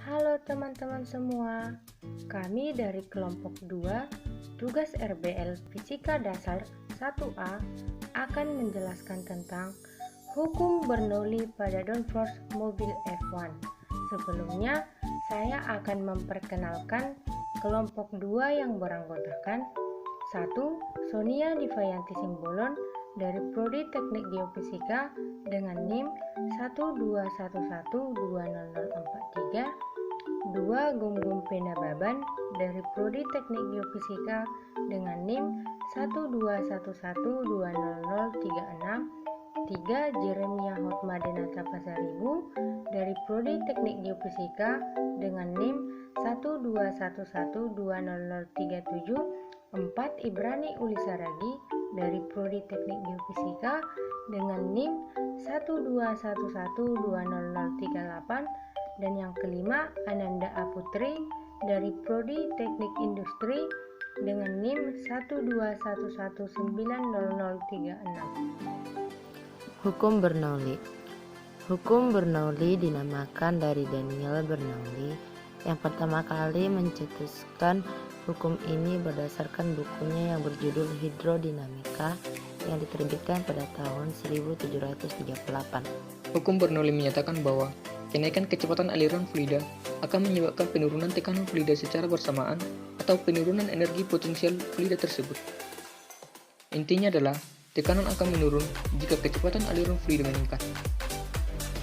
Halo teman-teman semua, kami dari kelompok 2, tugas RBL Fisika Dasar 1A akan menjelaskan tentang hukum Bernoulli pada downforce mobil F1. Sebelumnya, saya akan memperkenalkan kelompok 2 yang beranggotakan 1. Sonia Divayanti Simbolon dari Prodi Teknik Geofisika dengan NIM 121120043, 2. Gumgum Pena Baban dari Prodi Teknik Geofisika dengan NIM 121120036, 3. Jeremia Hotmadenata Pasaribu dari Prodi Teknik Geofisika dengan NIM 121120037, 4. Ibrani Ulisaragi dari Prodi Teknik Geofisika dengan NIM 121120038, dan yang kelima Ananda Aputri dari Prodi Teknik Industri dengan NIM 121190036. Hukum Bernoulli. Hukum Bernoulli dinamakan dari Daniel Bernoulli yang pertama kali mencetuskan hukum ini berdasarkan bukunya yang berjudul Hidrodinamika yang diterbitkan pada tahun 1738. Hukum Bernoulli menyatakan bahwa kenaikan kecepatan aliran fluida akan menyebabkan penurunan tekanan fluida secara bersamaan atau penurunan energi potensial fluida tersebut. Intinya adalah tekanan akan menurun jika kecepatan aliran fluida meningkat.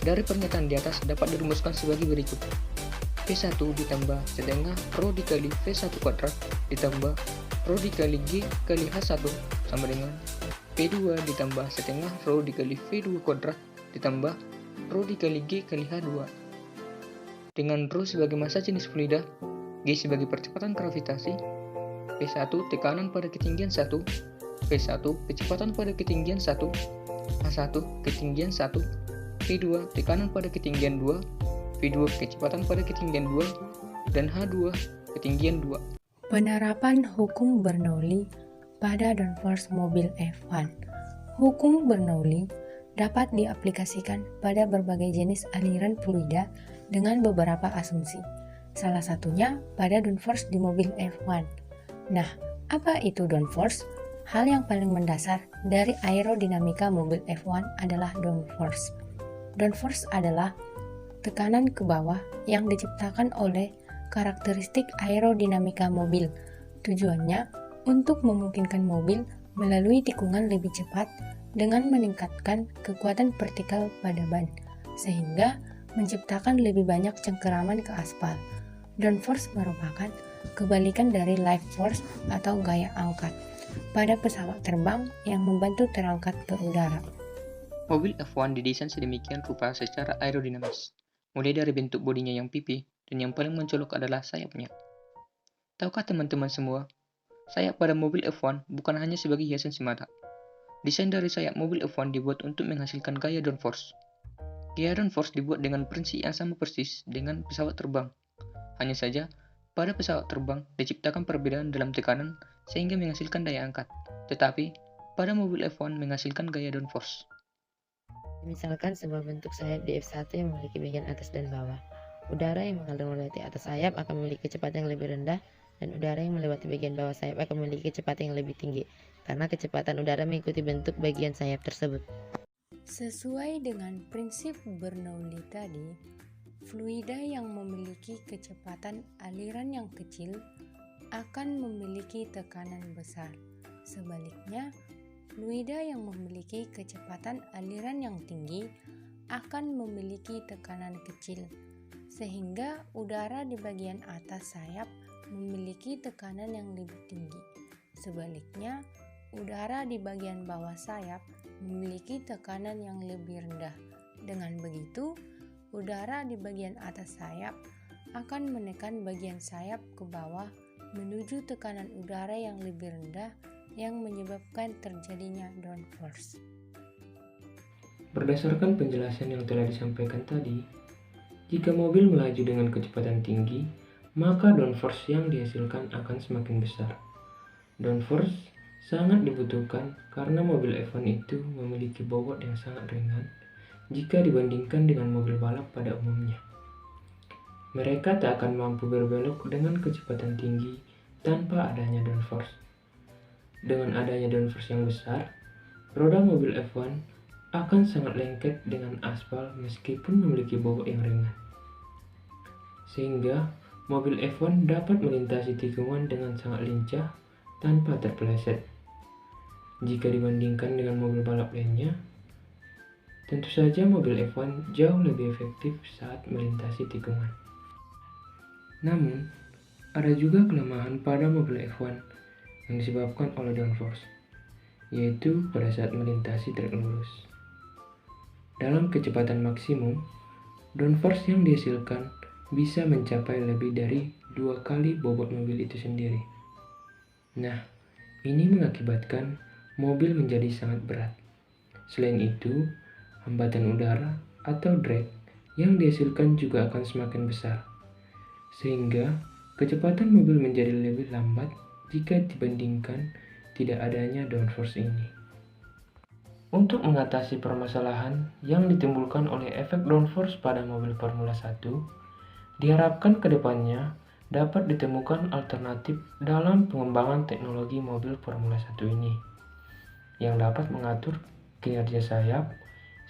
Dari pernyataan di atas dapat dirumuskan sebagai berikut. P1 ditambah setengah Rho dikali V1 kuadrat ditambah Rho dikali G kali H1 sama dengan P2 ditambah setengah Rho dikali V2 kuadrat ditambah Rho dikali G kali H2. Dengan Rho sebagai massa jenis fluida, G sebagai percepatan gravitasi, P1 tekanan pada ketinggian 1, P1 kecepatan pada ketinggian 1, H1 ketinggian 1, P2 tekanan pada ketinggian 2, V2 kecepatan pada ketinggian 2, dan H2 ketinggian 2. Penerapan hukum Bernoulli pada downforce mobil F1. Hukum Bernoulli dapat diaplikasikan pada berbagai jenis aliran fluida dengan beberapa asumsi. Salah satunya pada downforce di mobil F1. Nah, apa itu downforce? Hal yang paling mendasar dari aerodinamika mobil F1 adalah downforce. Downforce adalah tekanan ke bawah yang diciptakan oleh karakteristik aerodinamika mobil. Tujuannya untuk memungkinkan mobil melalui tikungan lebih cepat dengan meningkatkan kekuatan vertikal pada ban, sehingga menciptakan lebih banyak cengkeraman ke aspal. Downforce merupakan kebalikan dari life force atau gaya angkat pada pesawat terbang yang membantu terangkat ke udara. Mobil F1 didesain sedemikian rupa secara aerodinamis, mulai dari bentuk bodinya yang pipi, dan yang paling mencolok adalah sayapnya. Tahukah teman-teman semua, sayap pada mobil F1 bukan hanya sebagai hiasan semata. Desain dari sayap mobil F1 dibuat untuk menghasilkan gaya downforce. Gaya downforce dibuat dengan prinsip yang sama persis dengan pesawat terbang. Hanya saja, pada pesawat terbang diciptakan perbedaan dalam tekanan sehingga menghasilkan daya angkat. Tetapi, pada mobil F1 menghasilkan gaya downforce. Misalkan sebuah bentuk sayap di F1 yang memiliki bagian atas dan bawah. Udara yang mengalir melewati atas sayap akan memiliki kecepatan yang lebih rendah, dan udara yang melewati bagian bawah sayap akan memiliki kecepatan yang lebih tinggi, karena kecepatan udara mengikuti bentuk bagian sayap tersebut. Sesuai dengan prinsip Bernoulli tadi, fluida yang memiliki kecepatan aliran yang kecil akan memiliki tekanan besar. Sebaliknya, fluida yang memiliki kecepatan aliran yang tinggi akan memiliki tekanan kecil, sehingga udara di bagian atas sayap memiliki tekanan yang lebih tinggi. Sebaliknya, udara di bagian bawah sayap memiliki tekanan yang lebih rendah. Dengan begitu, udara di bagian atas sayap akan menekan bagian sayap ke bawah menuju tekanan udara yang lebih rendah yang menyebabkan terjadinya downforce. Berdasarkan penjelasan yang telah disampaikan tadi, jika mobil melaju dengan kecepatan tinggi, maka downforce yang dihasilkan akan semakin besar. Downforce sangat dibutuhkan karena mobil F1 itu memiliki bobot yang sangat ringan jika dibandingkan dengan mobil balap pada umumnya. Mereka tak akan mampu berbelok dengan kecepatan tinggi tanpa adanya downforce. Dengan adanya downforce yang besar, roda mobil F1 akan sangat lengket dengan aspal meskipun memiliki bobot yang ringan. Sehingga mobil F1 dapat melintasi tikungan dengan sangat lincah tanpa terpeleset. Jika dibandingkan dengan mobil balap lainnya, tentu saja mobil F1 jauh lebih efektif saat melintasi tikungan. Namun, ada juga kelemahan pada mobil F1 yang disebabkan oleh downforce, yaitu pada saat melintasi trek lurus. Dalam kecepatan maksimum, downforce yang dihasilkan bisa mencapai lebih dari 2 kali bobot mobil itu sendiri. Nah, ini mengakibatkan mobil menjadi sangat berat. Selain itu, hambatan udara atau drag yang dihasilkan juga akan semakin besar, sehingga kecepatan mobil menjadi lebih lambat jika dibandingkan tidak adanya downforce ini. Untuk mengatasi permasalahan yang ditimbulkan oleh efek downforce pada mobil Formula 1, diharapkan ke depannya dapat ditemukan alternatif dalam pengembangan teknologi mobil Formula 1 ini, yang dapat mengatur kinerja sayap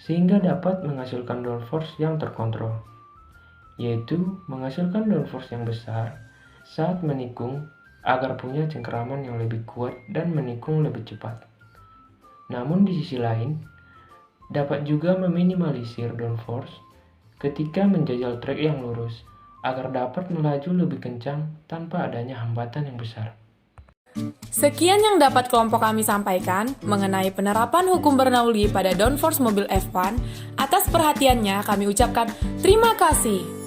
sehingga dapat menghasilkan downforce yang terkontrol, yaitu menghasilkan downforce yang besar saat menikung agar punya cengkeraman yang lebih kuat dan menikung lebih cepat. Namun di sisi lain, dapat juga meminimalisir downforce ketika menjajal trek yang lurus agar dapat melaju lebih kencang tanpa adanya hambatan yang besar. Sekian yang dapat kelompok kami sampaikan mengenai penerapan hukum Bernoulli pada downforce mobil F1. Atas perhatiannya kami ucapkan terima kasih.